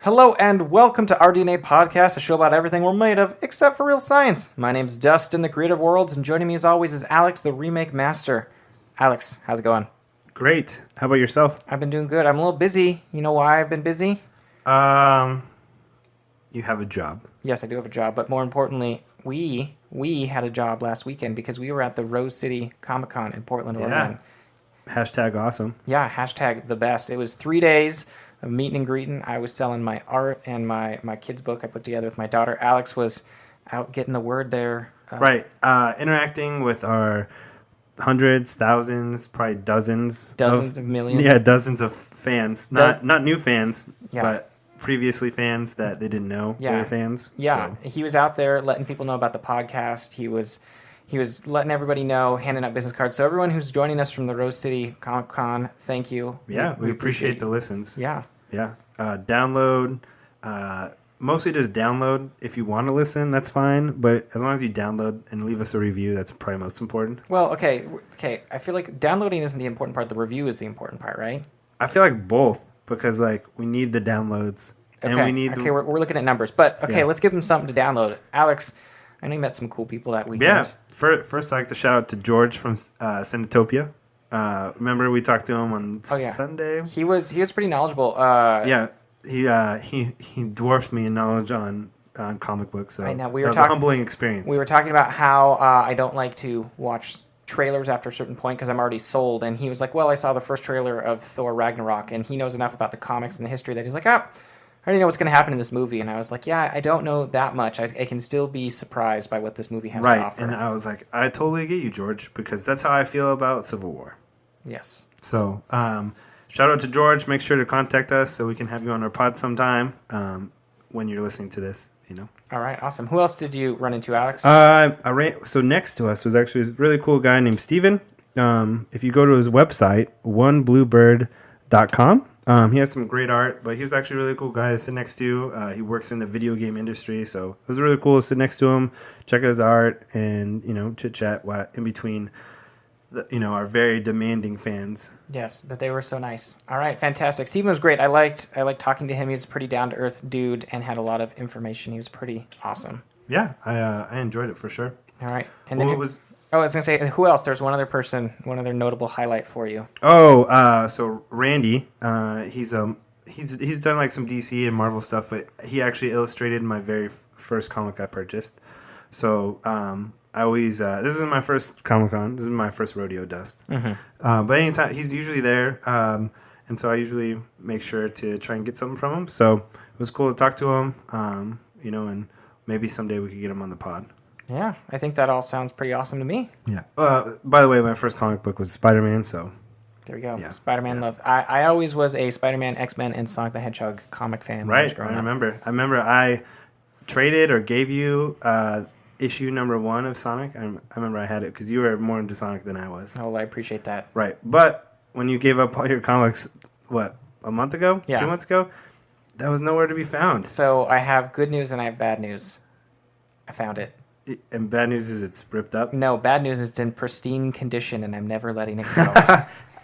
Hello and welcome to our DNA Podcast, a show about everything we're made of except for real science. My name's Dustin, the creative worlds, and joining me as always is Alex, the remake master. Alex, how's it going? Great. How about yourself? I've been doing good. I'm a little busy. You know why I've been busy? You have a job. Yes, I do have a job, but more importantly, we had a job last weekend because we were at the Rose City Comic-Con in Portland, Oregon. Hashtag awesome. Yeah, hashtag the best. It was 3 days of meeting and greeting. I was selling my art and my kids' book I put together with my daughter. Alex was out getting the word there. Right. Interacting with our hundreds, thousands, probably dozens of millions. Yeah, dozens of fans. Not new fans, yeah. But previously fans that they didn't know they were fans. Yeah, so. He was out there letting people know about the podcast. He was letting everybody know, handing out business cards. So everyone who's joining us from the Rose City Comic Con, thank you. Yeah, we appreciate the listens. Yeah. Yeah. Download. Mostly just download. If you want to listen, that's fine. But as long as you download and leave us a review, that's probably most important. Well, okay. I feel like downloading isn't the important part. The review is the important part, right? I feel like both, because we need the downloads. Okay. And we need we're looking at numbers. But let's give them something to download. Alex, I know you met some cool people that weekend. Yeah. First, I'd like to shout out to George from Cinetopia. Remember we talked to him on Sunday? He was pretty knowledgeable. He dwarfs me in knowledge on comic books. So I know. That was a humbling experience. We were talking about how I don't like to watch trailers after a certain point because I'm already sold. And he was like, well, I saw the first trailer of Thor Ragnarok, and he knows enough about the comics and the history that he's like, I already know what's going to happen in this movie. And I was like, yeah, I don't know that much. I can still be surprised by what this movie has to offer. And I was like, I totally get you, George, because that's how I feel about Civil War. Yes. So, shout out to George. Make sure to contact us so we can have you on our pod sometime when you're listening to this, All right, awesome. Who else did you run into, Alex? So next to us was actually a really cool guy named Steven. If you go to his website, onebluebird.com, he has some great art, but he was actually a really cool guy to sit next to. He works in the video game industry, so it was really cool to sit next to him, check out his art, and, chit-chat in between our very demanding fans. Yes, but they were so nice. All right, fantastic. Steven was great. I liked talking to him. He was a pretty down-to-earth dude and had a lot of information. He was pretty awesome. Yeah, I enjoyed it for sure. All right. And then I was going to say, who else? There's one other person, one other notable highlight for you. So Randy, he's done like some DC and Marvel stuff, but he actually illustrated my very first comic I purchased. So I always this is my first Comic-Con. This is my first rodeo, Dust. Mm-hmm. But anytime he's usually there, and so I usually make sure to try and get something from him. So it was cool to talk to him, and maybe someday we could get him on the pod. Yeah, I think that all sounds pretty awesome to me. Yeah. By the way, my first comic book was Spider-Man, so there we go. Yeah. Spider-Man love. I always was a Spider-Man, X-Men, and Sonic the Hedgehog comic fan. Right. I remember I traded or gave you issue number 1 of Sonic. I remember I had it because you were more into Sonic than I was. Oh, well, I appreciate that. Right. But when you gave up all your comics, a month ago? Yeah. 2 months ago? That was nowhere to be found. So I have good news and I have bad news. I found it. And bad news is it's ripped up? No, bad news is it's in pristine condition and I'm never letting it go.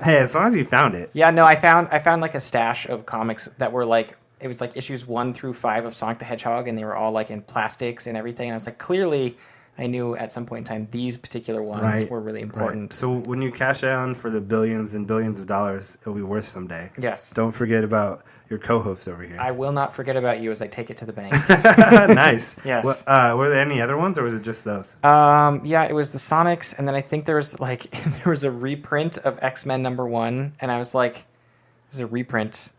Hey, as long as you found it. Yeah, no, I found like a stash of comics that were like, it was like issues 1 through 5 of Sonic the Hedgehog, and they were all like in plastics and everything. And I was like, clearly, I knew at some point in time these particular ones were really important. Right. So when you cash out for the billions and billions of dollars, it'll be worth someday. Yes. Don't forget about your co-hosts over here. I will not forget about you as I take it to the bank. Nice. Yes. Were there any other ones, or was it just those? Yeah, it was the Sonics, and then I think there was a reprint of X-Men #1, and I was like, this is a reprint,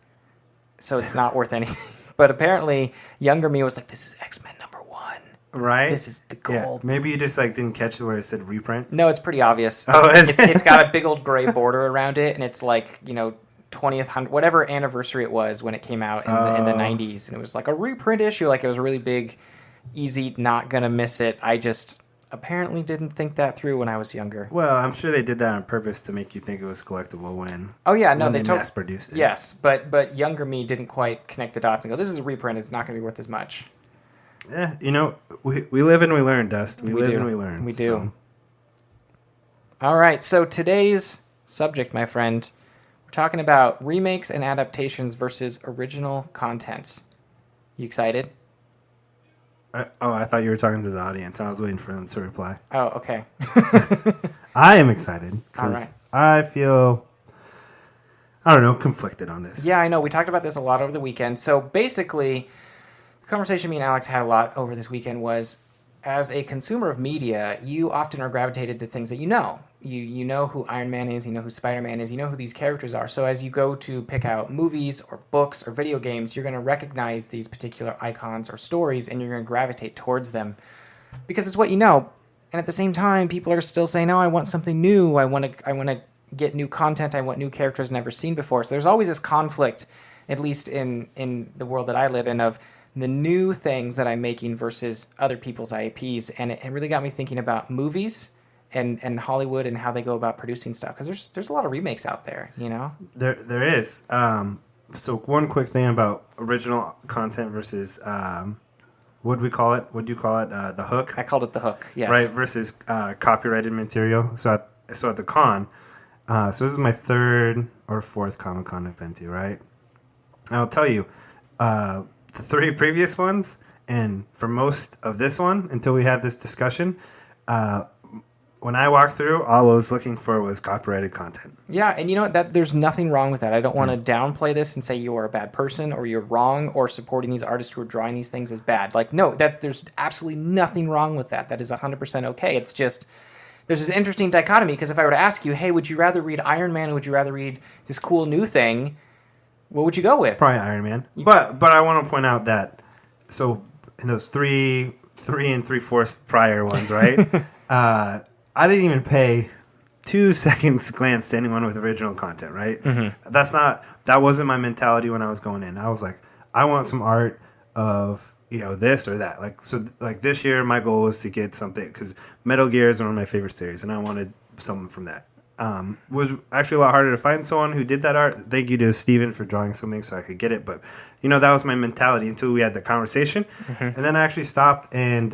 so it's not worth anything. But apparently, younger me was like, this is X-Men #1. Right. This is the gold. Yeah. Maybe you just didn't catch where it said reprint. No, it's pretty obvious. Oh, it's got a big old gray border around it, and it's like 20th whatever anniversary it was when it came out in the 90s, and it was like a reprint issue. Like it was really big, easy, not gonna miss it. I just apparently didn't think that through when I was younger. Well, I'm sure they did that on purpose to make you think it was collectible when. Oh yeah, no, they mass produced it. Yes, but younger me didn't quite connect the dots and go, this is a reprint. It's not gonna be worth as much. Yeah, we live and we learn, Dust. We live and we learn. We do. So. All right, so today's subject, my friend, we're talking about remakes and adaptations versus original content. You excited? I thought you were talking to the audience. I was waiting for them to reply. Oh, okay. I am excited All because right. I feel, I don't know, conflicted on this. Yeah, I know. We talked about this a lot over the weekend. So basically, the conversation me and Alex had a lot over this weekend was, as a consumer of media, you often are gravitated to things that you know. You know who Iron Man is, you know who Spider-Man is, you know who these characters are. So as you go to pick out movies or books or video games, you're going to recognize these particular icons or stories, and you're going to gravitate towards them because it's what you know. And at the same time, people are still saying, "No, I want something new. I want to get new content. I want new characters never seen before." So there's always this conflict, at least in the world that I live in, of the new things that I'm making versus other people's IPs. And it really got me thinking about movies and Hollywood and how they go about producing stuff. Because there's a lot of remakes out there, you know? There is. So one quick thing about original content versus, what do we call it? What do you call it? The hook? I called it the hook, yes. Right, versus copyrighted material. So at the con, so this is my third or fourth Comic-Con I've been to, right? And I'll tell you, the three previous ones, and for most of this one, until we had this discussion, when I walked through, all I was looking for was copyrighted content. Yeah, and you know what? There's nothing wrong with that. I don't want to downplay this and say you're a bad person or you're wrong or supporting these artists who are drawing these things is bad. Like, no, there's absolutely nothing wrong with that. That is 100% okay. It's just there's this interesting dichotomy because if I were to ask you, hey, would you rather read Iron Man or would you rather read this cool new thing? What would you go with? Probably Iron Man. But I want to point out that so in those three and 3/4 prior ones, right? I didn't even pay 2 seconds glance to anyone with original content, right? Mm-hmm. That wasn't my mentality when I was going in. I was like, I want some art of this or that. Like this year, my goal was to get something because Metal Gear is one of my favorite series, and I wanted something from that. Was actually a lot harder to find someone who did that art. Thank you to Steven for drawing something so I could get it. But, that was my mentality until we had the conversation. Mm-hmm. And then I actually stopped and,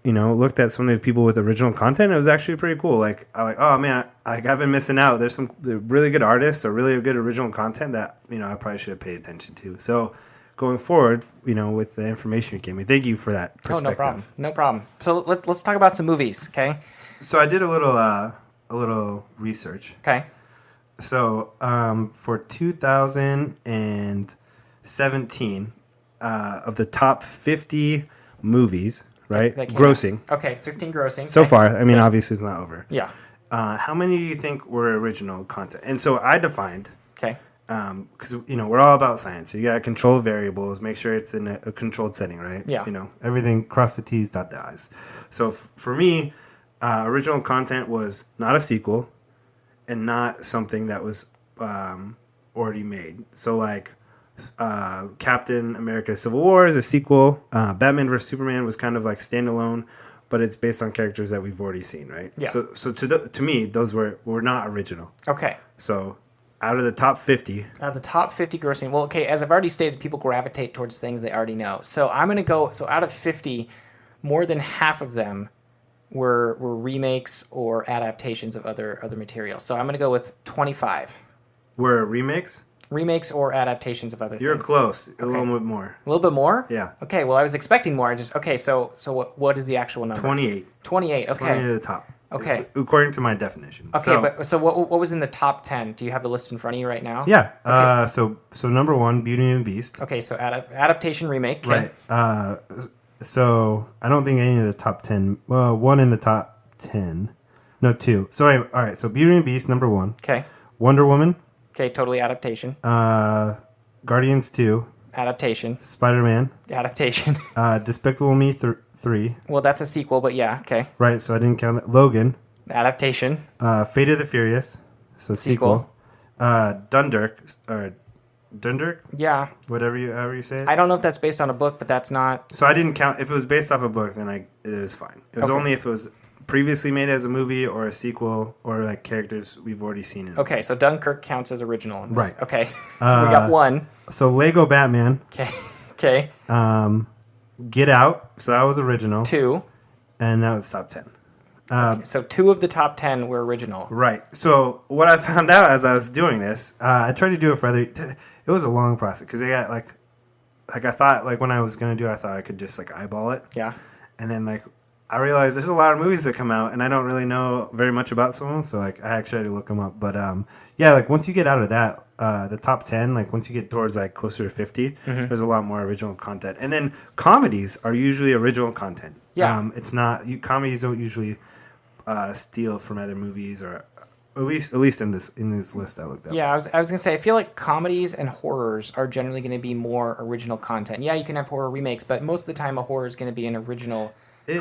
looked at some of the people with original content. It was actually pretty cool. Oh, man, I've been missing out. There's some really good artists or really good original content that, I probably should have paid attention to. So going forward, with the information you gave me, thank you for that perspective. Oh, no problem. So let's talk about some movies, okay? So I did a little research. Okay. So for 2017, of the top 50 movies, right? That grossing. Okay, 15 grossing. So okay. far. I mean, obviously it's not over. Yeah. How many do you think were original content? And so I defined, okay, because, we're all about science. So you got to control variables, make sure it's in a controlled setting, right? Yeah. Everything, cross the T's, dot the I's. So for me, original content was not a sequel and not something that was already made. So Captain America Civil War is a sequel. Batman vs. Superman was kind of like standalone, but it's based on characters that we've already seen, right? Yeah. So to me, those were not original. Okay. So out of the top 50. Out of the top 50 grossing, well, okay, as I've already stated, people gravitate towards things they already know. So I'm going to go, so out of 50, more than half of them were remakes or adaptations of other material. So I'm going to go with 25. Were remakes? Remakes or adaptations of other You're things. close. A little bit more. A little bit more? Yeah. Okay, well, I was expecting more. So what is the actual number? 28. 28, okay. 28 at the top. Okay. According to my definition. Okay, so what was in the top 10? Do you have the list in front of you right now? Yeah. Okay. So number 1, Beauty and the Beast. Okay, so adaptation remake. Okay. Right. So I don't think any of the top 10. Well, one in the top 10. No, 2. So all right. So Beauty and the Beast, number 1. Okay. Wonder Woman. Okay, totally adaptation. Guardians 2. Adaptation. Spider-Man. Adaptation. Despicable Me 3. Well, that's a sequel, but yeah, okay. Right. So I didn't count that. Logan. Adaptation. Fate of the Furious. So sequel. Dunkirk. Yeah. However you say it. I don't know if that's based on a book, but that's not. So I didn't count. If it was based off a book, then it was fine. It was only if it was previously made as a movie or a sequel or like characters we've already seen in. Okay, so Dunkirk counts as original. Right. Okay. We got one. So Lego Batman. Okay. Get Out. So that was original. 2. And that was top 10. Okay, so 2 of the top 10 were original. Right. So what I found out as I was doing this, I tried to do it for other. It was a long process because they got like I thought like when I was gonna do, I thought I could just like eyeball it, Yeah. and then like I realized there's a lot of movies that come out, and I don't really know very much about some of them, so like I actually had to look them up. But yeah, like once you get out of that, the top 10, like once you get towards like closer to 50, there's a lot more original content, and then comedies are usually original content. Yeah. It's not comedies don't usually steal from other movies, or at least in this list I looked up. Yeah, I was gonna say I feel like comedies and horrors are generally going to be more original content. Yeah, you can have horror remakes, but most of the time a horror is going to be an original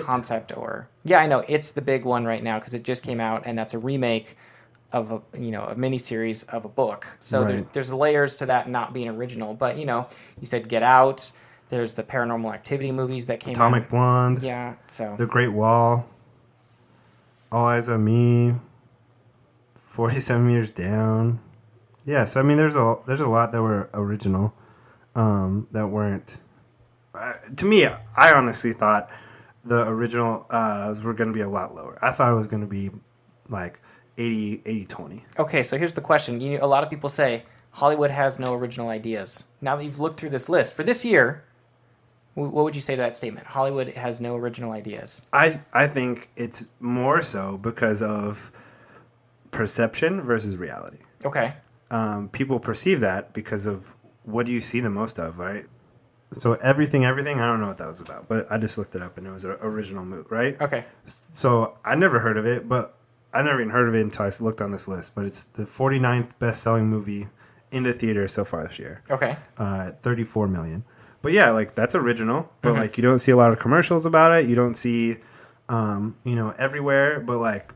concept. Or yeah, I know it's the big one right now because it just came out, and that's a remake of a a miniseries of a book. So Right. there's layers to that not being original. But you said Get Out. There's the Paranormal Activity movies that came Atomic out. Blonde, Yeah, so The Great Wall, All Eyes on Me, 47 Meters Down. Yeah, so I mean, there's a lot that were original, that weren't. To me, I honestly thought the original were going to be a lot lower. I thought it was going to be like 80-20. okay. So here's the question: a lot of people say Hollywood has no original ideas. Now that you've looked through this list for this year, what would you say to that statement? Hollywood has no original ideas. I think it's more so because of perception versus reality. Okay. People perceive that because of what do you see the most of, right? So everything, I don't know what that was about, but I just looked it up and it was an original movie, right? Okay. So I never heard of it, but I never even heard of it until I looked on this list. But it's the 49th best-selling movie in the theater so far this year. Okay. 34 million. But yeah, like that's original, but like you don't see a lot of commercials about it. You don't see, everywhere. But like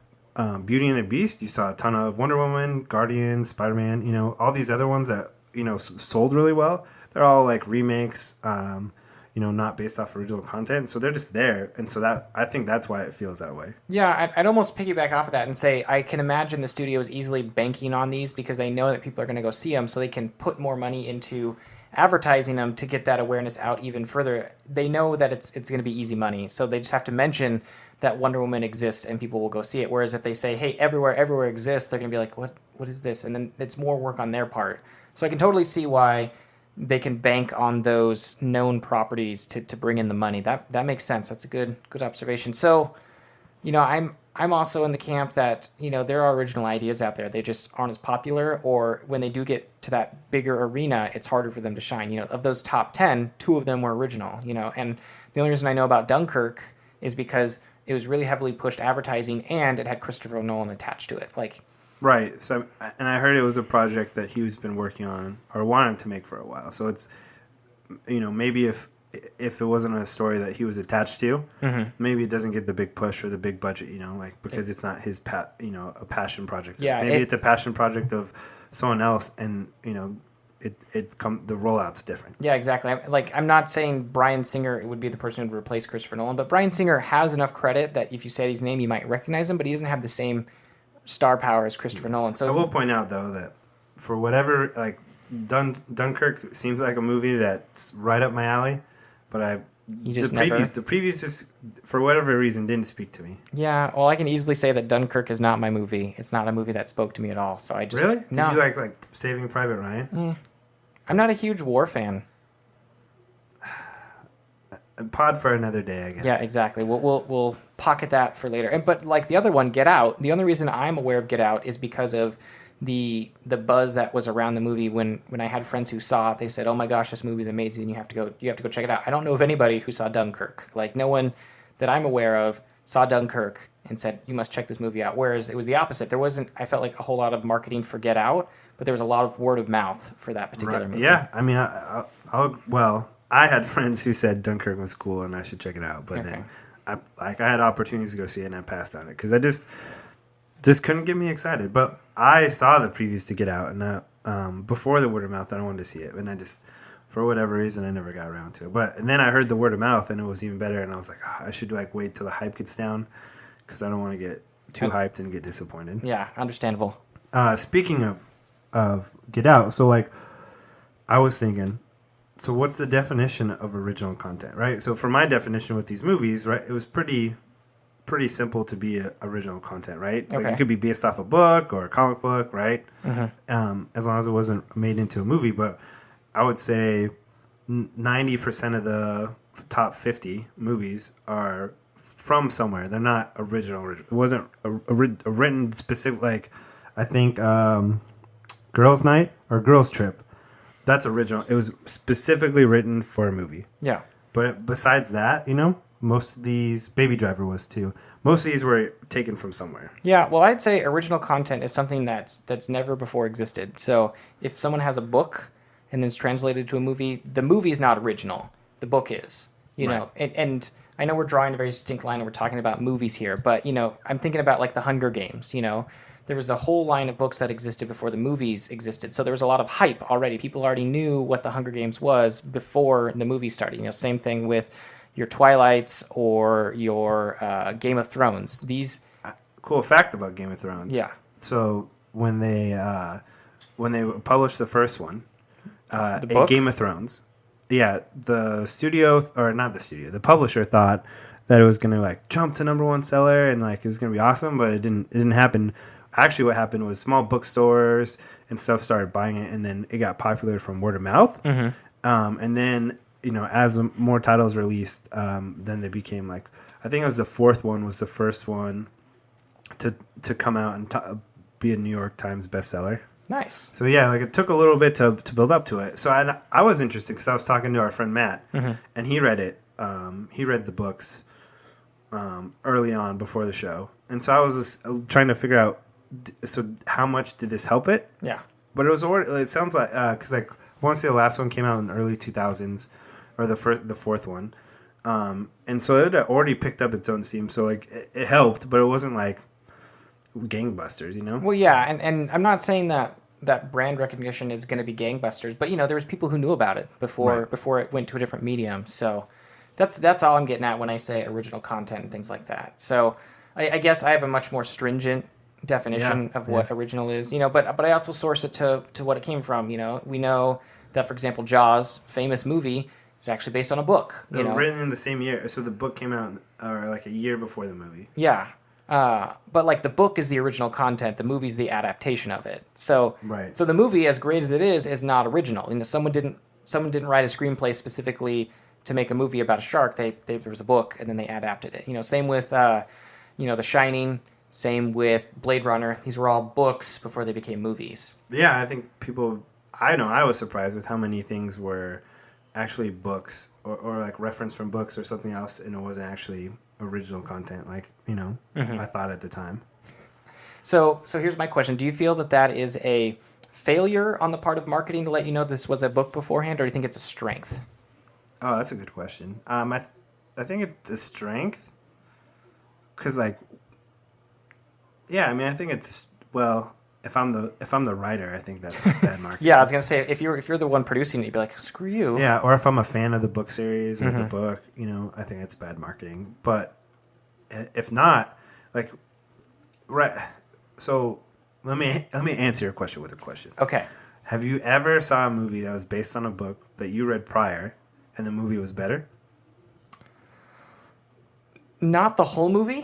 Beauty and the Beast, you saw a ton of Wonder Woman, Guardians, Spider-Man. All these other ones that sold really well. They're all like remakes, not based off original content. So they're just there, and so that I think that's why it feels that way. Yeah, I'd almost piggyback off of that and say I can imagine the studio is easily banking on these because they know that people are going to go see them, so they can put more money into advertising them to get that awareness out even further. They know that it's going to be easy money, so they just have to mention that Wonder Woman exists and people will go see it. Whereas if they say, "Hey, everywhere exists," they're going to be like, "What is this?" And then it's more work on their part. So I can totally see why they can bank on those known properties to bring in the money. That makes sense. That's a good observation. So, I'm also in the camp that there are original ideas out there. They just aren't as popular, or when they do get to that bigger arena, it's harder for them to shine. Of those top 10, 2 of them were original. And the only reason I know about Dunkirk is because it was really heavily pushed advertising and it had Christopher Nolan attached to it. Like. Right. So, and I heard it was a project that he's been working on or wanted to make for a while. So it's, maybe if it wasn't a story that he was attached to, maybe it doesn't get the big push or the big budget, because it's not his a passion project. Yeah. Maybe it's a passion project of someone else, and the rollout's different. Yeah, exactly. I'm not saying Bryan Singer would be the person who would replace Christopher Nolan, but Bryan Singer has enough credit that if you say his name, you might recognize him, but he doesn't have the same star power as Christopher Nolan. So I will point out though that for whatever Dunkirk seems like a movie that's right up my alley, but the previews just for whatever reason didn't speak to me. Yeah, well, I can easily say that Dunkirk is not my movie. It's not a movie that spoke to me at all. So I just really no. Did you like Saving Private Ryan? I'm not a huge war fan. A pod for another day, I guess. Yeah, exactly. We'll pocket that for later. But like the other one, Get Out. The only reason I'm aware of Get Out is because of the buzz that was around the movie when I had friends who saw it. They said, "Oh my gosh, this movie is amazing! You have to go check it out." I don't know of anybody who saw Dunkirk. Like no one that I'm aware of saw Dunkirk and said, "You must check this movie out." Whereas it was the opposite. There wasn't. I felt like a whole lot of marketing for Get Out, but there was a lot of word of mouth for that particular movie. Yeah, I mean, I had friends who said Dunkirk was cool and I should check it out, but then I had opportunities to go see it and I passed on it because I just couldn't get me excited. But I saw the previews to Get Out and before the word of mouth, I wanted to see it, and I just for whatever reason I never got around to it. And then I heard the word of mouth and it was even better, and I was like, I should wait till the hype gets down because I don't want to get too hyped and get disappointed. Yeah, understandable. Speaking of Get Out, so I was thinking. So what's the definition of original content, right? So for my definition with these movies, right, it was pretty simple to be original content, right? Okay. Like it could be based off a book or a comic book, right? As long as it wasn't made into a movie. But I would say 90% of the top 50 movies are from somewhere. They're not original. It wasn't a written specific, like, I think Girls Night or Girls Trip. That's original. It was specifically written for a movie. Yeah. But besides that, most of these, Baby Driver was too. Most of these were taken from somewhere. Yeah, well, I'd say original content is something that's never before existed. So if someone has a book and then it's translated to a movie, the movie is not original. The book is, know. And I know we're drawing a very distinct line and we're talking about movies here, but, I'm thinking about like the Hunger Games, There was a whole line of books that existed before the movies existed. So there was a lot of hype already. People already knew what the Hunger Games was before the movie started. Same thing with your Twilights or your Game of Thrones. These cool fact about Game of Thrones. Yeah. So when they published the first one, Game of Thrones, the publisher thought that it was going to like jump to number one seller and like it was going to be awesome, but it didn't happen. Actually, what happened was small bookstores and stuff started buying it, and then it got popular from word of mouth. Mm-hmm. And then, as more titles released, then they became like, I think it was the fourth one was the first one to come out and be a New York Times bestseller. Nice. So yeah, like it took a little bit to build up to it. So I was interested because I was talking to our friend Matt, and he read it. He read the books early on before the show, and so I was just trying to figure out. So how much did this help it? Yeah. But it sounds like because like I want to say the last one came out in the early 2000s, or the fourth one, and so it had already picked up its own steam. So like it helped, but it wasn't like gangbusters, Well, yeah, and I'm not saying that brand recognition is going to be gangbusters, but there was people who knew about it before it went to a different medium. So that's all I'm getting at when I say original content and things like that. So I guess I have a much more stringent definition of what original is, but I also source it to what it came from. We know that, for example, Jaws, famous movie, is actually based on a book. Written in the same year, so the book came out like a year before the movie. Yeah. But like the book is the original content, the movie's the adaptation of it. So right. So the movie, as great as it is not original. Someone didn't write a screenplay specifically to make a movie about a shark. There was a book and then they adapted it. Same with The Shining. Same with Blade Runner. These were all books before they became movies. Yeah, I think I was surprised with how many things were actually books or like reference from books or something else, and it wasn't actually original content like, I thought at the time. So here's my question. Do you feel that is a failure on the part of marketing to let you know this was a book beforehand, or do you think it's a strength? Oh, that's a good question. I think it's a strength because like, yeah, I mean, I think it's if I'm the writer, I think that's bad marketing. Yeah, I was gonna say if you're the one producing it, you'd be like, screw you. Yeah, or if I'm a fan of the book series or the book, I think it's bad marketing. But if not, like, right. So let me answer your question with a question. Okay. Have you ever saw a movie that was based on a book that you read prior, and the movie was better? Not the whole movie.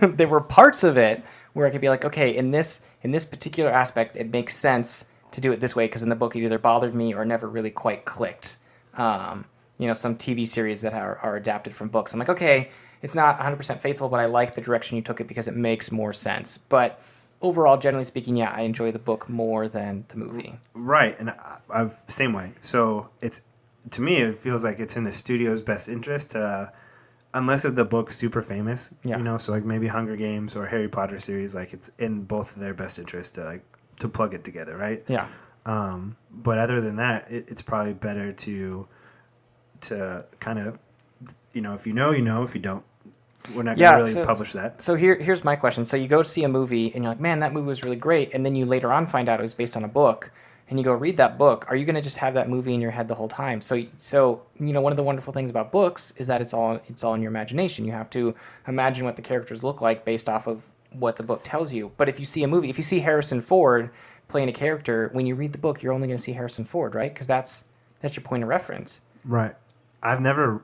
There were parts of it where I could be like, okay, in this particular aspect, it makes sense to do it this way because in the book it either bothered me or never really quite clicked. Some TV series that are adapted from books. I'm like, okay, it's not 100% faithful, but I like the direction you took it because it makes more sense. But overall, generally speaking, yeah, I enjoy the book more than the movie. Right, and I've same way. So to me, it feels like it's in the studio's best interest to. Unless the book's super famous, so like maybe Hunger Games or Harry Potter series, like it's in both of their best interest to plug it together, right? Yeah. But other than that, it's probably better to kind of, if you know, if you don't, we're not going to really publish that. So here's my question. So you go to see a movie and you're like, man, that movie was really great, and then you later on find out it was based on a book. And you go read that book, are you going to just have that movie in your head the whole time? So one of the wonderful things about books is that it's all in your imagination. You have to imagine what the characters look like based off of what the book tells you. But if you see a movie, if you see Harrison Ford playing a character, when you read the book, you're only going to see Harrison Ford, right? Because that's your point of reference. Right. I've never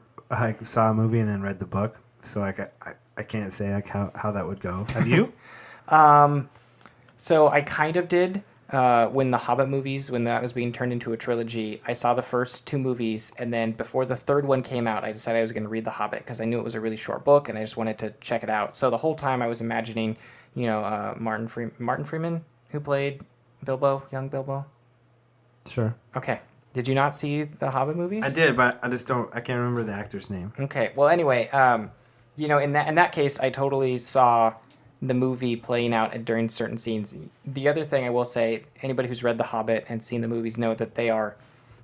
saw a movie and then read the book, so I can't say how that would go. Have you? So I kind of did. when the Hobbit movies, when that was being turned into a trilogy, I saw the first 2 movies, and then before the third one came out, I decided I was going to read The Hobbit because I knew it was a really short book, and I just wanted to check it out. So the whole time I was imagining, Martin Freeman, who played Bilbo, young Bilbo. Sure. Okay. Did you not see the Hobbit movies? I did, but I can't remember the actor's name. Okay. Well, anyway, in that case, I totally saw the movie playing out during certain scenes. The other thing I will say, anybody who's read The Hobbit and seen the movies know that they are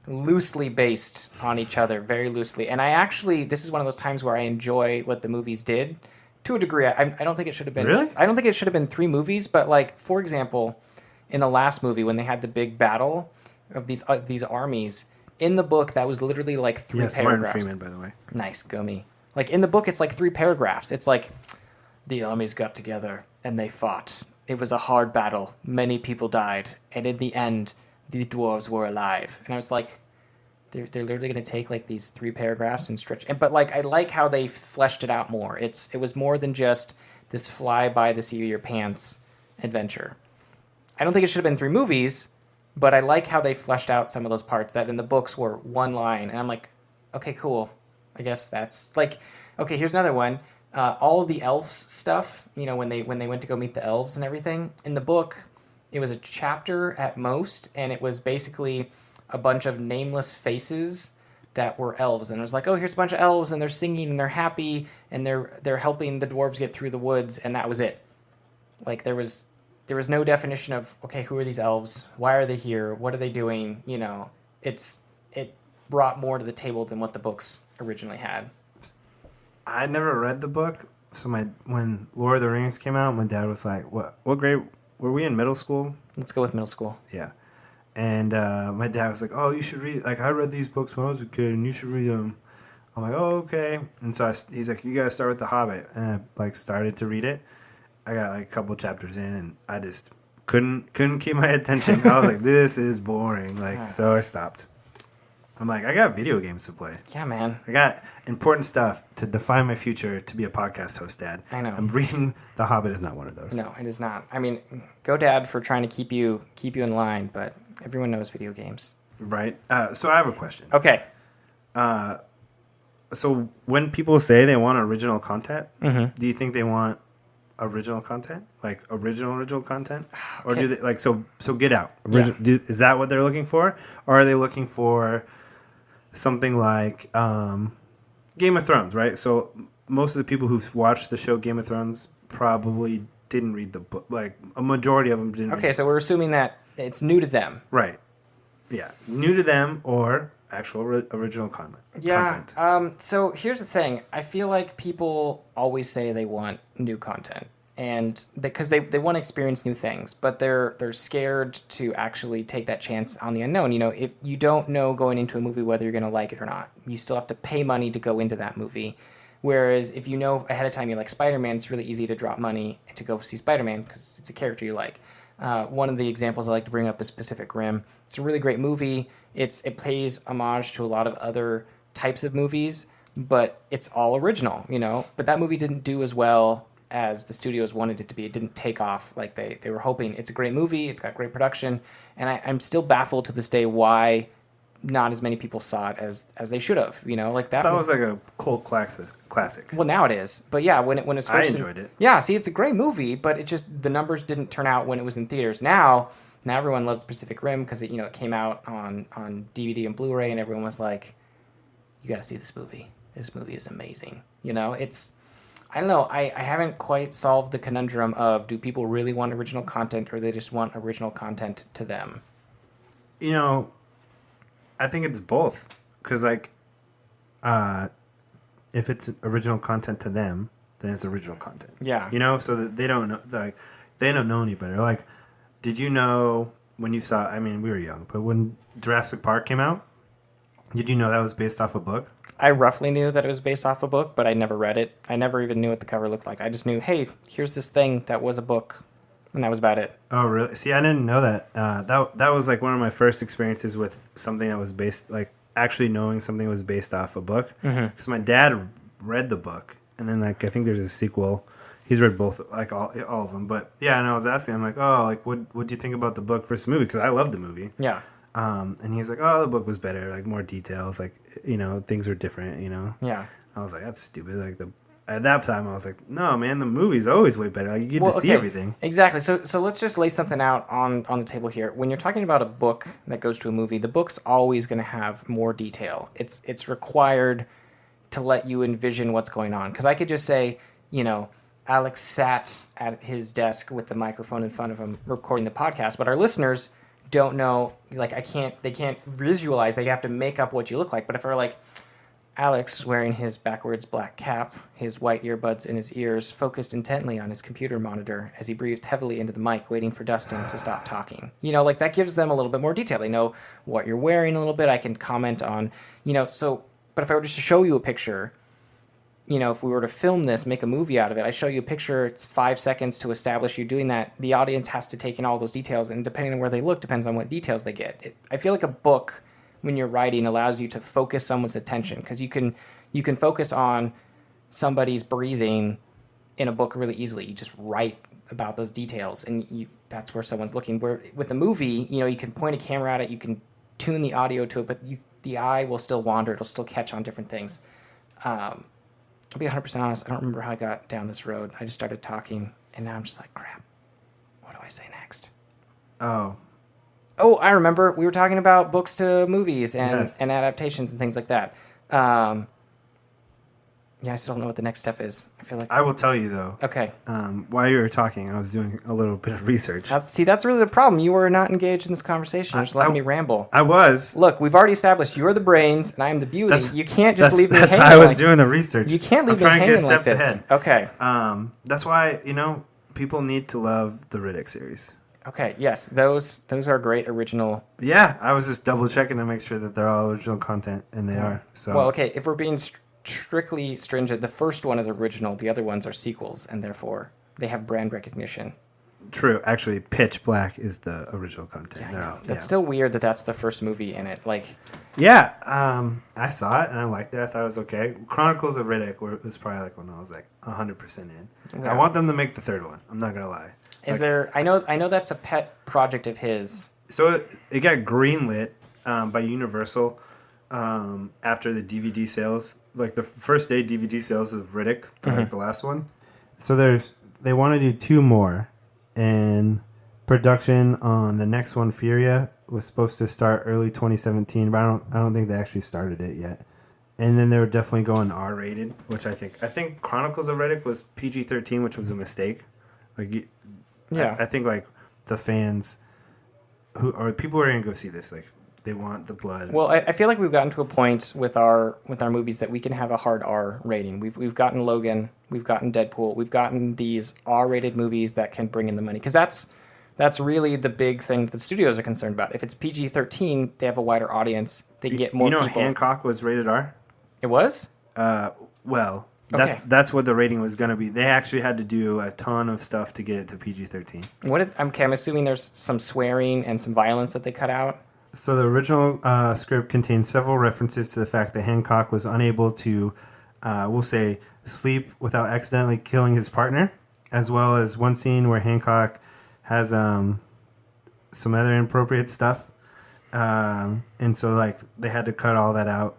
loosely based on each other, very loosely. And this is one of those times where I enjoy what the movies did to a degree. I don't think it should have been. Really? I don't think it should have been 3 movies, but like, for example, in the last movie when they had the big battle of these armies, in the book that was literally like 3 paragraphs. Martin Freeman, by the way. Nice, go me. Like in the book, it's like 3 paragraphs. It's like, the armies got together and they fought. It was a hard battle. Many people died, and in the end, the dwarves were alive. And I was like, they're literally going to take like these 3 paragraphs and stretch. But like, I like how they fleshed it out more. It was more than just this fly by the seat of your pants adventure. I don't think it should have been 3 movies, but I like how they fleshed out some of those parts that in the books were 1 line. And I'm like, okay, cool. I guess that's like, okay, here's another one. All of the elves stuff, when they went to go meet the elves and everything, in the book, it was a chapter at most, and it was basically a bunch of nameless faces that were elves. And it was like, oh, here's a bunch of elves, and they're singing, and they're happy, and they're helping the dwarves get through the woods, and that was it. Like, there was no definition of, okay, who are these elves? Why are they here? What are they doing? It brought more to the table than what the books originally had. I never read the book, so when Lord of the Rings came out, my dad was like, "What grade were we in? Middle school?" Let's go with middle school. Yeah, and my dad was like, "Oh, you should read. Like, I read these books when I was a kid, and you should read them." I'm like, "Oh, okay." And so he's like, "You gotta start with The Hobbit," and I started to read it. I got like a couple chapters in, and I just couldn't keep my attention. I was like, "This is boring." So I stopped. I'm like, I got video games to play. Yeah, man. I got important stuff to define my future to be a podcast host, Dad. I know. And reading The Hobbit is not one of those. No, it is not. I mean, go Dad for trying to keep you in line, but everyone knows video games. Right. So I have a question. Okay. So when people say they want original content, Mm-hmm. do you think they want original content? Like original content? Or Okay. do they like so Get Out? Yeah. Is that what they're looking for? Or are they looking for something like Game of Thrones, right? So most of the people who've watched the show Game of Thrones probably didn't read the book. Like a majority of them didn't. Okay, so we're assuming that it's new to them. Right. Yeah. New to them or actual original content. Yeah. So here's the thing. I feel like people always say they want new content, and because they want to experience new things, but they're scared to actually take that chance on the unknown. If you don't know going into a movie whether you're going to like it or not, you still have to pay money to go into that movie. Whereas if you know ahead of time you like Spider-Man, it's really easy to drop money to go see Spider-Man because it's a character you like. One of the examples I like to bring up is Pacific Rim. It's a really great movie. It pays homage to a lot of other types of movies, but it's all original, But that movie didn't do as well as the studios wanted it to be. It didn't take off like they were hoping. It's a great movie. It's got great production. And I'm still baffled to this day why not as many people saw it as they should have, like that. That was like a cult classic. Well, now it is. But yeah, when it's first... I enjoyed it. Yeah, see, it's a great movie, but it just... The numbers didn't turn out when it was in theaters. Now everyone loves Pacific Rim because it came out on DVD and Blu-ray, and everyone was like, you got to see this movie. This movie is amazing. It's... I don't know. I haven't quite solved the conundrum of do people really want original content or they just want original content to them? I think it's both. Because, if it's original content to them, then it's original content. Yeah. So that they don't know, they don't know any better. Like, did you know when you saw, we were young, but when Jurassic Park came out, did you know that was based off a book? I roughly knew that it was based off a book, but I never read it. I never even knew what the cover looked like. I just knew, hey, here's this thing that was a book, and that was about it. Oh, really? See, I didn't know that. That was like one of my first experiences with something that was based, like actually knowing something was based off a book. Because my dad read the book, and then I think there's a sequel. He's read both, like all of them. But yeah, and I was asking him like, oh, like what do you think about the book versus the movie? Because I love the movie. Yeah. And he's like, oh, the book was better, like more details, like things were different. Yeah. I was like, that's stupid. Like at that time, I was like, no, man, the movie's always way better. Like you get to see everything. Exactly. So let's just lay something out on the table here. When you're talking about a book that goes to a movie, the book's always going to have more detail. It's required to let you envision what's going on. Because I could just say, Alex sat at his desk with the microphone in front of him recording the podcast, but our listeners don't know. Like they can't visualize. They have to make up what you look like. But if I were like, Alex, wearing his backwards black cap, his white earbuds in his ears, focused intently on his computer monitor as he breathed heavily into the mic, waiting for Dustin to stop talking. That gives them a little bit more detail. They know what you're wearing a little bit. I can comment on, but if I were just to show you a picture, if we were to film this, make a movie out of it, I show you a picture, it's 5 seconds to establish you doing that. The audience has to take in all those details, and depending on where they look, depends on what details they get. I feel like a book, when you're writing, allows you to focus someone's attention, because you can focus on somebody's breathing in a book really easily. You just write about those details, and that's where someone's looking. Where with a movie, you can point a camera at it, you can tune the audio to it, but the eye will still wander. It'll still catch on different things. I'll be 100% honest. I don't remember how I got down this road. I just started talking, and now I'm just like, crap. What do I say next? Oh, I remember. We were talking about books to movies and adaptations and things like that. I still don't know what the next step is. I feel like I will tell you though. Okay. While you were talking, I was doing a little bit of research. That's really the problem. You were not engaged in this conversation. You're just letting me ramble. I was. Look, we've already established you're the brains and I am the beauty. You can't just leave me hanging. That's why I was doing the research. You can't leave me hanging like this. Ahead. Okay. That's why people need to love the Riddick series. Okay. Yes, those are great original. Yeah, I was just double checking to make sure that they're all original content, and they are. So. Well, okay. If we're being strictly stringent, the first one is original. The other ones are sequels, and therefore they have brand recognition. True. Actually, Pitch Black is the original content. Yeah, that's still weird that's the first movie in it. Yeah, I saw it and I liked it. I thought it was okay. Chronicles of Riddick was probably like when I was like 100% in. Yeah. I want them to make the third one. I'm not gonna lie. I know that's a pet project of his. So it got greenlit by Universal after the DVD sales, like the first day DVD sales of Riddick, like the last one. So they want to do 2 more, and production on the next one, Furia, was supposed to start early 2017, but I don't think they actually started it yet. And then they were definitely going R-rated, which I think Chronicles of Riddick was PG-13, which was a mistake. I think the fans people are going to go see this, they want the blood. Well, I feel like we've gotten to a point with our movies that we can have a hard R rating. We've gotten Logan, we've gotten Deadpool, we've gotten these R-rated movies that can bring in the money, because that's really the big thing that the studios are concerned about. If it's PG-13, they have a wider audience. They get more people. Hancock was rated R? It was? Well, okay. That's what the rating was going to be. They actually had to do a ton of stuff to get it to PG-13. I'm assuming there's some swearing and some violence that they cut out. So the original script contains several references to the fact that Hancock was unable to, we'll say, sleep without accidentally killing his partner, as well as one scene where Hancock has some other inappropriate stuff. And so they had to cut all that out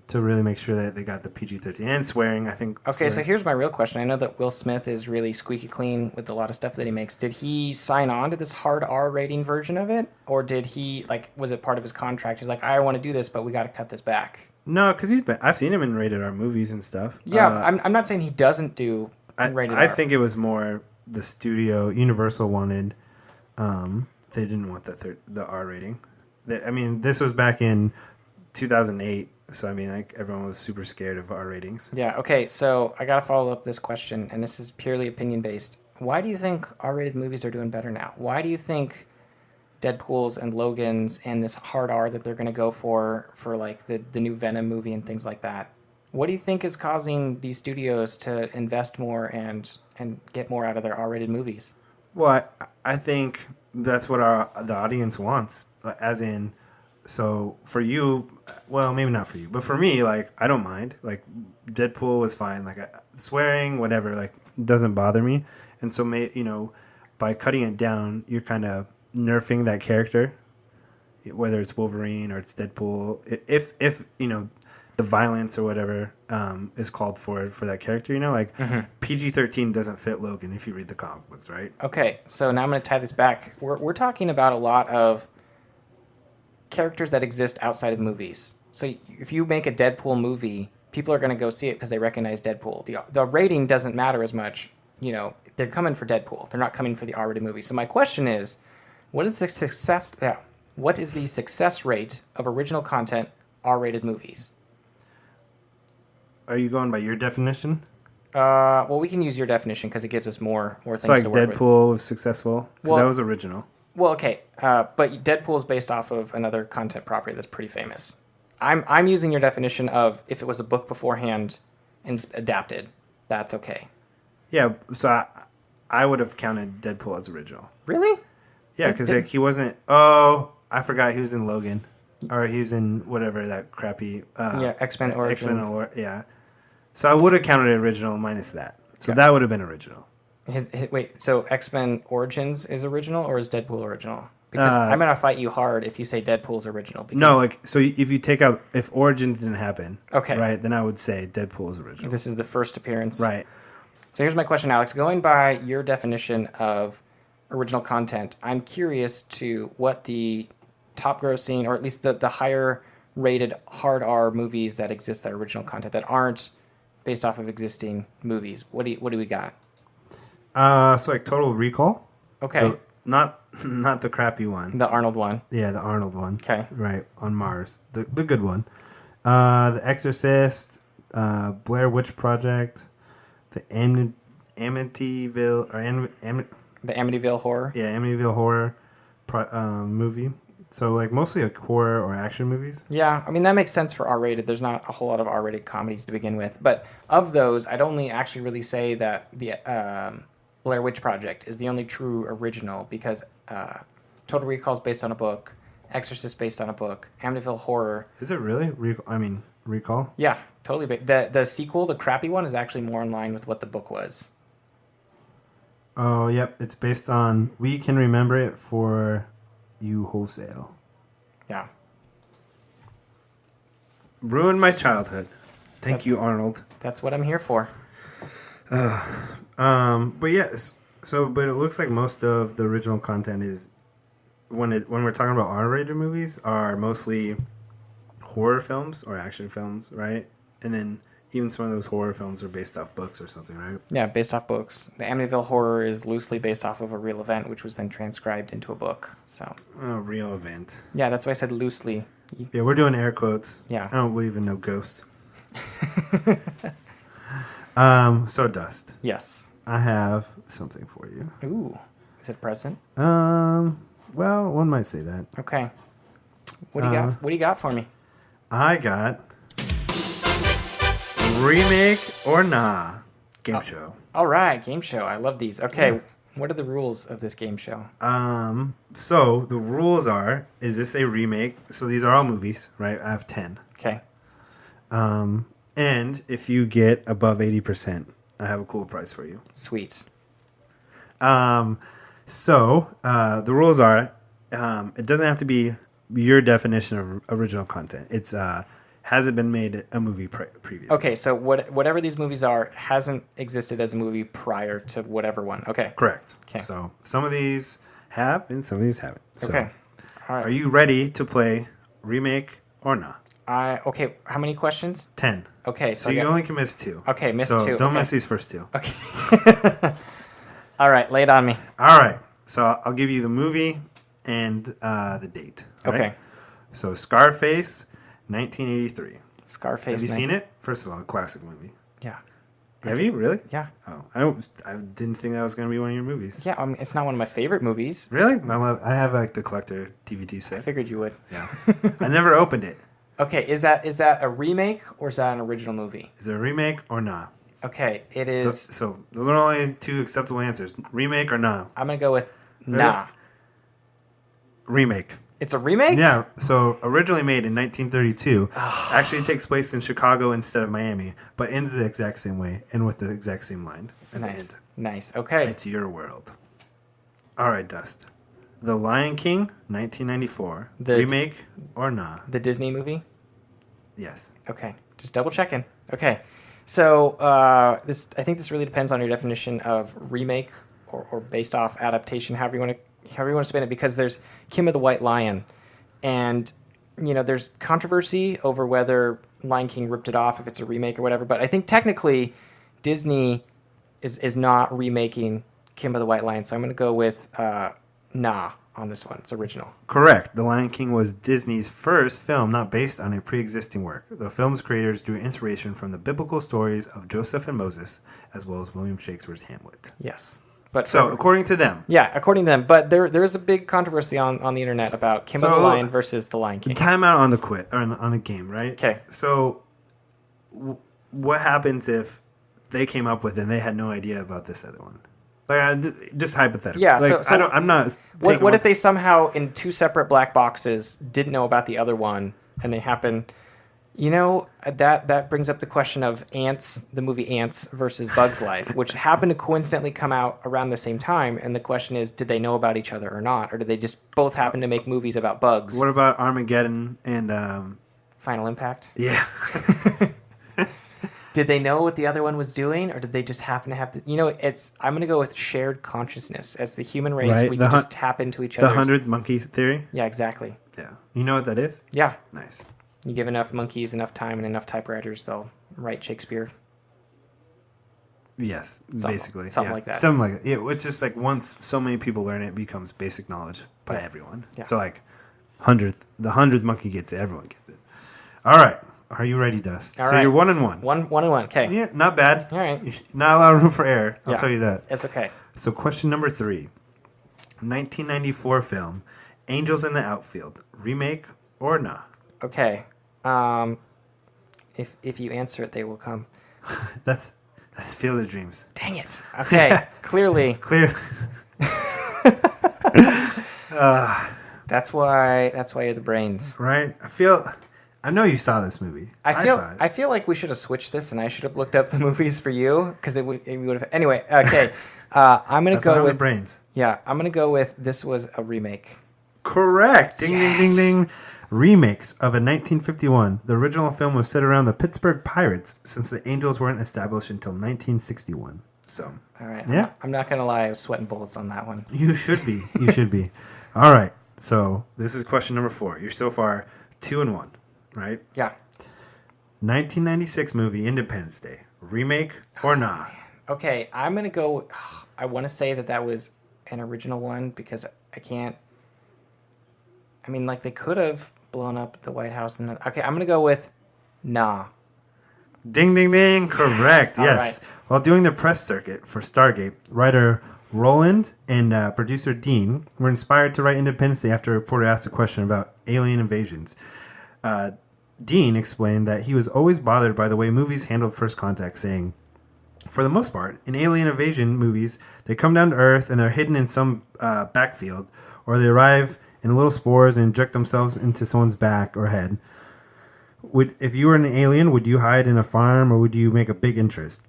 to really make sure that they got the PG-13 and swearing, I think. Okay, so here's my real question. I know that Will Smith is really squeaky clean with a lot of stuff that he makes. Did he sign on to this hard R rating version of it? Or did he, was it part of his contract? He's like, I want to do this, but we got to cut this back. No, because I've seen him in rated R movies and stuff. Yeah, I'm not saying he doesn't do rated R. I think it was more the studio, Universal wanted, they didn't want the R rating. This was back in 2008. So, everyone was super scared of R ratings. Yeah, okay, so I got to follow up this question, and this is purely opinion-based. Why do you think R-rated movies are doing better now? Why do you think Deadpools and Logans and this hard R that they're going to go for the new Venom movie and things like that? What do you think is causing these studios to invest more and get more out of their R-rated movies? Well, I think that's what the audience wants, as in So for you, well, maybe not for you, but for me, like I don't mind. Like Deadpool was fine. Like swearing, whatever, like doesn't bother me. And so by cutting it down, you're kind of nerfing that character, whether it's Wolverine or it's Deadpool. If the violence or whatever is called for that character, like PG-13 doesn't fit Logan if you read the comic books, right? Okay, so now I'm going to tie this back. We're talking about a lot of characters that exist outside of movies. So if you make a Deadpool movie, people are going to go see it because they recognize Deadpool. The rating doesn't matter as much. They're coming for Deadpool. They're not coming for the R-rated movie. So my question is, what is the success rate of original content R-rated movies? Are you going by your definition? Well, we can use your definition because it gives us more things so like to work with. Deadpool was successful because that was original. Well, okay, but Deadpool is based off of another content property that's pretty famous. I'm using your definition of if it was a book beforehand and it's adapted, that's okay. Yeah, so I would have counted Deadpool as original. Really? Yeah, because he wasn't. Oh, I forgot he was in Logan, or he was in whatever that crappy. X-Men Origin. X-Men, yeah. So I would have counted it original minus that. So that would have been original. Wait, so X-Men Origins is original or is Deadpool original? Because I'm going to fight you hard if you say Deadpool's original. No, so if you take out, if Origins didn't happen, okay, right, then I would say Deadpool's original. This is the first appearance. Right. So here's my question, Alex. Going by your definition of original content, I'm curious to what the top grossing, or at least the higher rated hard R movies that exist that are original content that aren't based off of existing movies. What do we got? So like Total Recall. Okay. Not the crappy one. The Arnold one. Yeah, the Arnold one. Okay. Right, on Mars. The good one. The Exorcist, Blair Witch Project, the Amityville the Amityville Horror. Yeah, Amityville Horror movie. So like mostly like horror or action movies. Yeah, I mean that makes sense for R-rated. There's not a whole lot of R-rated comedies to begin with, but of those, I'd only actually really say that the Blair Witch Project is the only true original because Total Recall is based on a book, Exorcist based on a book, Amityville Horror. Is it really? Recall? Yeah, totally. The sequel, the crappy one, is actually more in line with what the book was. Oh, yep. It's based on We Can Remember It for You Wholesale. Yeah. Ruined my childhood. Thank you, Arnold. That's what I'm here for. But yes, but it looks like most of the original content is when we're talking about R-rated movies are mostly horror films or action films, right? And then even some of those horror films are based off books or something, right? Yeah, based off books. The Amityville Horror is loosely based off of a real event, which was then transcribed into a book. So. Oh, real event. Yeah, that's why I said loosely. Yeah, we're doing air quotes. Yeah. I don't believe in no ghosts. So Dust. Yes. I have something for you. Ooh, is it a present? Well, one might say that. Okay. What do you got? What do you got for me? I got Remake or Nah game show. All right, game show. I love these. Okay, what are the rules of this game show? So the rules are: is this a remake? So these are all movies, right? I have 10. Okay. And if you get above 80%, I have a cool prize for you. Sweet. So the rules are: it doesn't have to be your definition of original content. It's hasn't been made a movie previously. Okay, so whatever these movies are hasn't existed as a movie prior to whatever one. Okay. Correct. Okay. So some of these have and some of these haven't. So Okay. All right. are you ready to play Remake or Not? Okay, how many questions? 10. Okay, So you only can miss 2. Okay, miss so 2. Don't okay. miss these first 2. Okay. All right, lay it on me. All right. So I'll give you the movie and the date. Right? Okay. So Scarface, 1983. Scarface. Have you seen it? First of all, a classic movie. Yeah. Have you really? Yeah. Oh, I didn't think that was going to be one of your movies. Yeah, it's not one of my favorite movies. Really? I have like the collector DVD I set. figured you would. Yeah. I never opened it. Okay, is that a remake or is that an original movie? Is it a remake or not? Okay, it is. So those are only 2 acceptable answers: remake or not. I'm gonna go with Really? nah. Remake. It's a remake? Yeah. So originally made in 1932, actually takes place in Chicago instead of Miami, but ends the exact same way and with the exact same line at the end. Nice. Okay. It's your world. All right, Dust. The Lion King, 1994. Remake or nah? The Disney movie? Yes. Okay. Just double checking. Okay. So I think this really depends on your definition of remake or based off adaptation, however you want to spin it, because there's Kim of the White Lion, and there's controversy over whether Lion King ripped it off, if it's a remake or whatever. But I think technically Disney is not remaking Kim of the White Lion, so I'm going to go with nah on this one. It's original. Correct. The Lion King was Disney's first film not based on a pre-existing work. The film's creators drew inspiration from the biblical stories of Joseph and Moses, as well as William Shakespeare's Hamlet. Yes. So, according to them. Yeah, according to them. But there is a big controversy on the internet about Kim of the Lion versus The Lion King. Time out on the on the game, right? Okay. So, what happens if they came up with it and they had no idea about this other one? Like, just hypothetical. Yeah, like, so I'm not. What if they somehow, in two separate black boxes, didn't know about the other one, and they happen? That brings up the question of Ants, the movie Ants versus Bug's Life, which happened to coincidentally come out around the same time. And the question is, did they know about each other or not, or did they just both happen to make movies about bugs? What about Armageddon and Final Impact? Yeah. Did they know what the other one was doing, or did they just happen to have to? I'm going to go with shared consciousness. As the human race, right. we can just tap into each other. The 100 monkey theory? Yeah, exactly. Yeah. You know what that is? Yeah. Nice. You give enough monkeys enough time and enough typewriters, they'll write Shakespeare. Yes, basically. Something like that. Something like that. Yeah, it's just like once so many people learn it, it becomes basic knowledge by everyone. Yeah. So like the 100th monkey gets it, everyone gets it. All right. Are you ready, Dust? All so right. you're 1-1. 1-1. Okay. Yeah, not bad. All right. Not a lot of room for error. I'll tell you that. It's okay. So question number 3. 1994 film, Angels in the Outfield. Remake or nah? Okay. If you answer it, they will come. That's Field of Dreams. Dang it. Okay. Clearly. That's why you're the brains. Right? I know you saw this movie. I feel like we should have switched this, and I should have looked up the movies for you, because it would have. Anyway, okay. I'm gonna go with brains. Yeah, I'm gonna go with this was a remake. Correct. Ding ding ding ding. Remakes of a 1951. The original film was set around the Pittsburgh Pirates, since the Angels weren't established until 1961. So, all right. Yeah. I'm not gonna lie. I was sweating bullets on that one. You should be. You should be. All right. So this is question number 4. You're so far 2-1. Right? Yeah. 1996 movie Independence Day. Remake or nah? Okay, I'm going to go... I want to say that was an original one, because I can't... I mean, like, they could have blown up the White House. Okay, I'm going to go with nah. Ding, ding, ding. Correct. Yes. Right. While doing the press circuit for Stargate, writer Roland and producer Dean were inspired to write Independence Day after a reporter asked a question about alien invasions. Dean explained that he was always bothered by the way movies handled first contact, saying, for the most part, in alien invasion movies, they come down to Earth and they're hidden in some backfield, or they arrive in little spores and inject themselves into someone's back or head. If you were an alien, would you hide in a farm, or would you make a big entrance?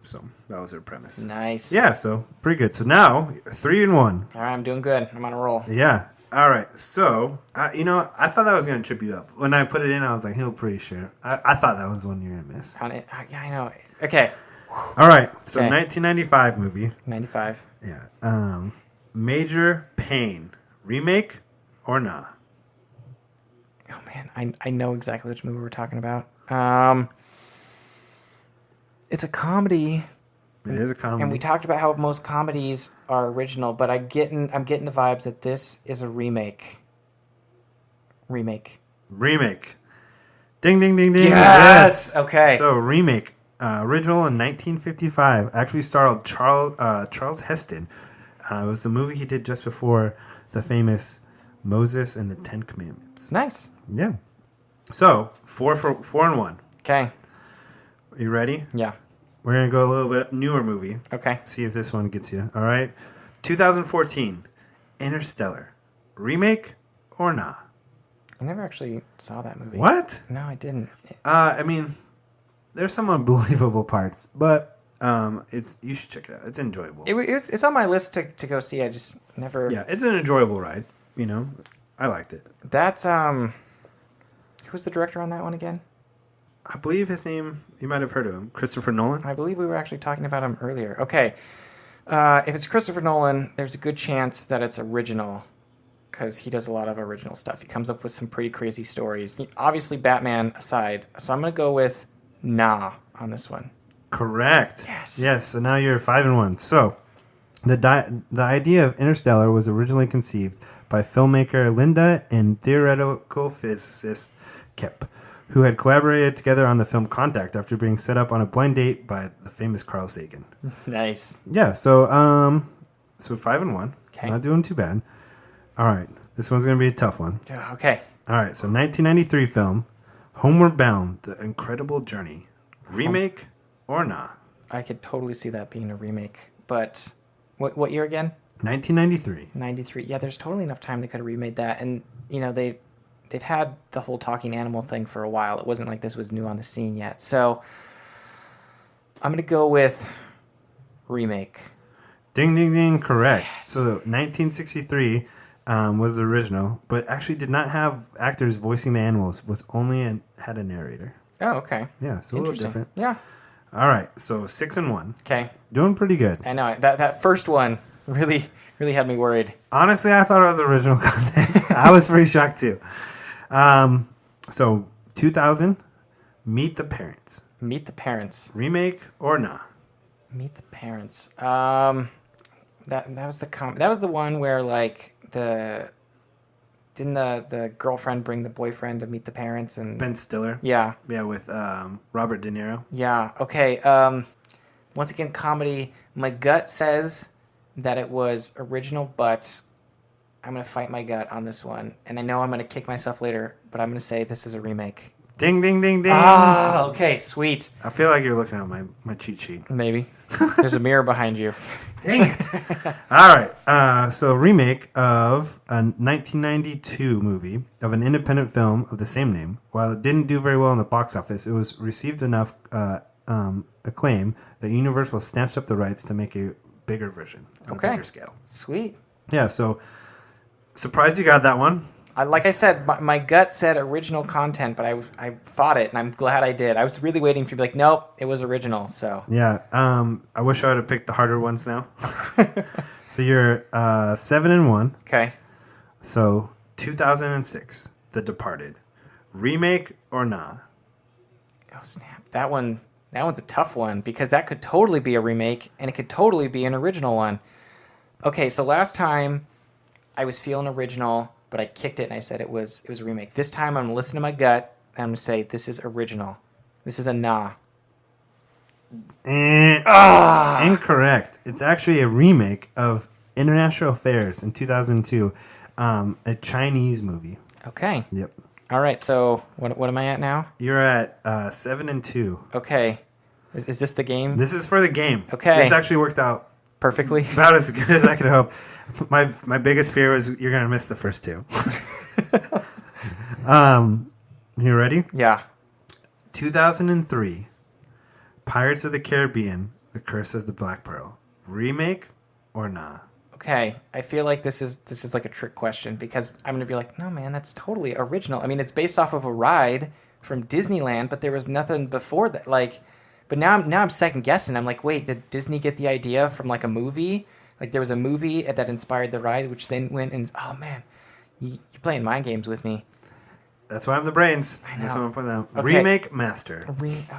So that was their premise. Nice. Yeah, so pretty good. So now 3-1. All right, I'm doing good. I'm on a roll. Yeah. All right, so, I thought that was going to trip you up. When I put it in, I was like, he'll pretty sure. I thought that was one you're going to miss. Yeah, I know. Okay. All right, so 1995 movie. 95. Yeah. Major Pain. Remake or nah? Oh, man. I know exactly which movie we're talking about. It's a comedy. It is a comedy. And we talked about how most comedies are original, but I'm getting the vibes that this is a remake. Remake. Ding, ding, ding, ding. Yes. Okay. So, Remake. Original in 1955. Actually starred Charles Heston. It was the movie he did just before the famous Moses and the Ten Commandments. Nice. Yeah. So, 4-1. Okay. You ready? Yeah. We're going to go a little bit newer movie. Okay. See if this one gets you. All right. 2014. Interstellar. Remake or nah? I never actually saw that movie. What? No, I didn't. I mean, there's some unbelievable parts, but you should check it out. It's enjoyable. It's on my list to go see. I just never. Yeah, it's an enjoyable ride. You know, I liked it. That's who's the director on that one again? I believe his name, you might have heard of him, Christopher Nolan. I believe we were actually talking about him earlier. Okay. If it's Christopher Nolan, there's a good chance that it's original because he does a lot of original stuff. He comes up with some pretty crazy stories. Obviously, Batman aside. So I'm going to go with nah on this one. Correct. Yes. Yes, so now you're 5-1. So the idea of Interstellar was originally conceived by filmmaker Linda and theoretical physicist Kep, who had collaborated together on the film Contact after being set up on a blind date by the famous Carl Sagan. Nice. Yeah, so 5-1. Okay. Not doing too bad. All right, this one's going to be a tough one. Okay. All right, so 1993 film, Homeward Bound, The Incredible Journey. Remake or nah? I could totally see that being a remake. But what year again? 1993. 93. Yeah, there's totally enough time they could have remade that. And, you know, they've had the whole talking animal thing for a while. It wasn't like this was new on the scene yet. So I'm going to go with remake. Ding, ding, ding, correct. Yes. So 1963 was the original, but actually did not have actors voicing the animals, had a narrator. Oh, okay. Yeah, so a little different. Yeah. All right, so 6-1. Okay. Doing pretty good. I know. That first one really had me worried. Honestly, I thought it was original content. I was pretty shocked too. So 2000, Meet the Parents. Meet the Parents. Remake or nah? Meet the Parents. That was that was the one where like didn't the girlfriend bring the boyfriend to meet the parents and Ben Stiller. Yeah. Yeah, with Robert De Niro. Yeah. Okay. Once again, comedy. My gut says that it was original, but I'm gonna fight my gut on this one, and I know I'm gonna kick myself later, but I'm gonna say this is a remake. Ding, ding, ding, ding. Ah, okay, sweet. I feel like you're looking at my cheat sheet. Maybe. There's a mirror behind you. Dang it. All right. So remake of a 1992 movie of an independent film of the same name. While it didn't do very well in the box office, it was received enough acclaim that Universal snatched up the rights to make a bigger version on a bigger scale. Sweet. Yeah, so surprised you got that one. Like I said, my gut said original content, but I thought it, and I'm glad I did. I was really waiting for you to be like, nope, it was original. So yeah, I wish I would have picked the harder ones now. So you're 7-1. Okay. So 2006, The Departed, remake or nah? Oh snap! That one's a tough one because that could totally be a remake, and it could totally be an original one. Okay, so last time I was feeling original, but I kicked it and I said it was a remake. This time I'm going to listen to my gut and I'm going to say this is original. This is a nah. Incorrect. It's actually a remake of International Affairs in 2002, a Chinese movie. Okay. Yep. All right, so what am I at now? You're at 7-2. Okay. Is this the game? This is for the game. Okay. This actually worked out perfectly. about as good as I could hope. My biggest fear was you're gonna miss the first two. You ready? Yeah. 2003, Pirates of the Caribbean: The Curse of the Black Pearl, remake or nah? Okay, I feel like this is like a trick question because I'm gonna be like, no man, that's totally original. I mean, it's based off of a ride from Disneyland, but there was nothing before that. Like, but now I'm second guessing. I'm like, wait, did Disney get the idea from like a movie? Like there was a movie that inspired the ride, which then went and oh man, you're playing mind games with me. That's why I'm the brains. I know. That's what I'm putting out. Okay. Remake master.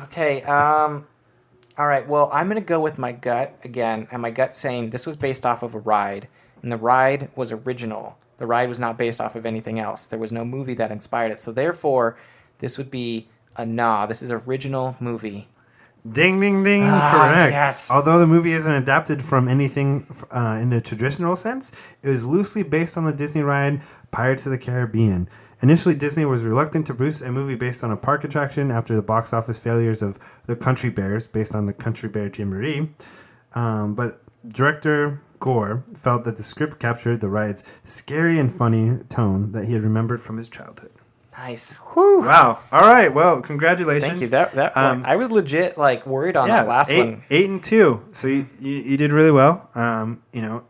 Okay. All right. Well, I'm gonna go with my gut again, and my gut saying this was based off of a ride, and the ride was original. The ride was not based off of anything else. There was no movie that inspired it. So therefore, this would be a nah. This is original movie. Ding, ding, ding. Correct. Yes. Although the movie isn't adapted from anything in the traditional sense, it was loosely based on the Disney ride Pirates of the Caribbean. Initially, Disney was reluctant to produce a movie based on a park attraction after the box office failures of The Country Bears, based on the Country Bear Jamboree. But director Gore felt that the script captured the riot's scary and funny tone that he had remembered from his childhood. Nice. Whew. Wow. All right. Well, congratulations. Thank you. I was legit like worried on that last one. 8-2. So you did really well.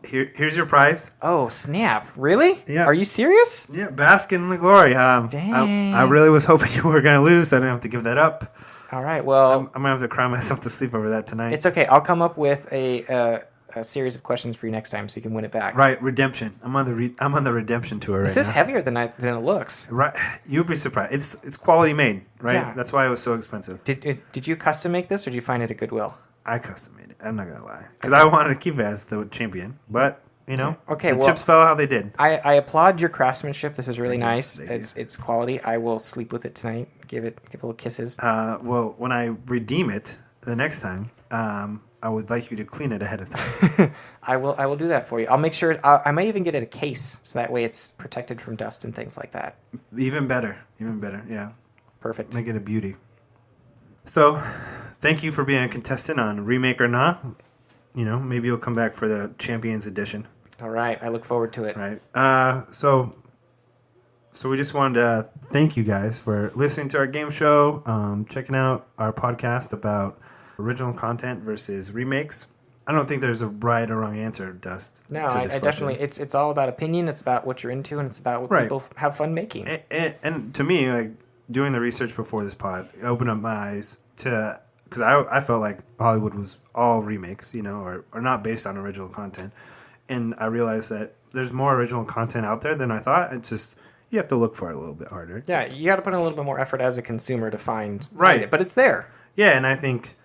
Here's your prize. Oh snap! Really? Yeah. Are you serious? Yeah, bask in the glory. Dang. I really was hoping you were going to lose. So I didn't have to give that up. All right. Well, I'm going to have to cry myself to sleep over that tonight. it's okay. I'll come up with a series of questions for you next time, so you can win it back. Right, redemption. I'm on the redemption tour right now. This is heavier than it looks. Right, you'd be surprised. It's quality made, right? Yeah. That's why it was so expensive. Did you custom make this, or did you find it at Goodwill? I custom made it. I'm not gonna lie, because I wanted to keep it as the champion, but Okay, the chips fell how they did. I applaud your craftsmanship. This is really Thank you. nice. Thank you. It's quality. I will sleep with it tonight. Give little kisses. Well, when I redeem it the next time, I would like you to clean it ahead of time. I will do that for you. I'll make sure. I might even get it a case, so that way it's protected from dust and things like that. Even better. Yeah. Perfect. Make it a beauty. So, thank you for being a contestant on Remake or Not. Maybe you'll come back for the Champions Edition. All right. I look forward to it. Right. So we just wanted to thank you guys for listening to our game show, checking out our podcast about original content versus remakes. I don't think there's a right or wrong answer, Dust. No, to I this question. definitely. It's all about opinion. It's about what you're into, and it's about what Right. people have fun making. And to me, like doing the research before this pod, it opened up my eyes to because I felt like Hollywood was all remakes, or not based on original content, and I realized that there's more original content out there than I thought. It's just you have to look for it a little bit harder. Yeah, you got to put in a little bit more effort as a consumer to find Right. it, but it's there. Yeah, and I think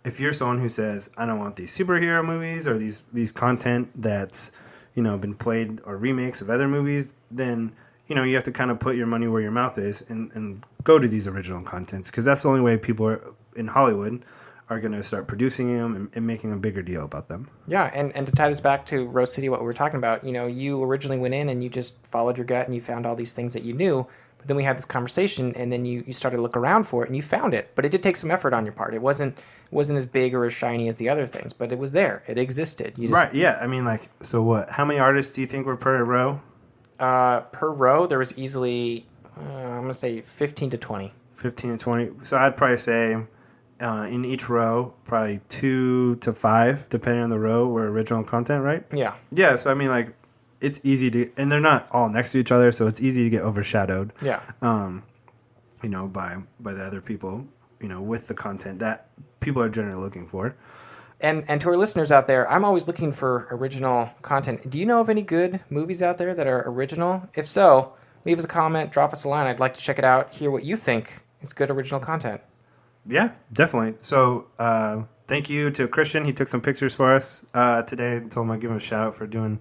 if you're someone who says, I don't want these superhero movies or these content that's, been played or remakes of other movies, then, you have to kind of put your money where your mouth is and go to these original contents because that's the only way people in Hollywood are going to start producing them and making a bigger deal about them. Yeah, and to tie this back to Rose City, what we were talking about, you originally went in and you just followed your gut and you found all these things that you knew. But then we had this conversation, and then you started to look around for it, and you found it. But it did take some effort on your part. It wasn't as big or as shiny as the other things, but it was there. It existed. Right, yeah. I mean, so what? How many artists do you think were per row? Per row, there was easily, I'm going to say 15 to 20. 15 to 20. So I'd probably say in each row, probably 2 to 5, depending on the row, were original content, right? Yeah. Yeah, so I mean, it's easy to, and they're not all next to each other, so it's easy to get overshadowed. Yeah. By the other people, with the content that people are generally looking for. And to our listeners out there, I'm always looking for original content. Do you know of any good movies out there that are original? If so, leave us a comment, drop us a line. I'd like to check it out, hear what you think is good original content. Yeah, definitely. So thank you to Christian. He took some pictures for us today. I told him I'd give him a shout out for doing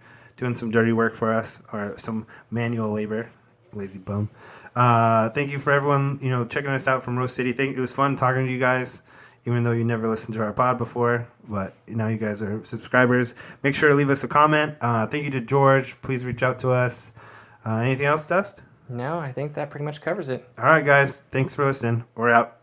some dirty work for us or some manual labor. Lazy bum. Thank you for everyone, checking us out from Rose City. It was fun talking to you guys, even though you never listened to our pod before. But now you guys are subscribers. Make sure to leave us a comment. Thank you to George. Please reach out to us. Anything else, Dust? No, I think that pretty much covers it. All right, guys. Thanks for listening. We're out.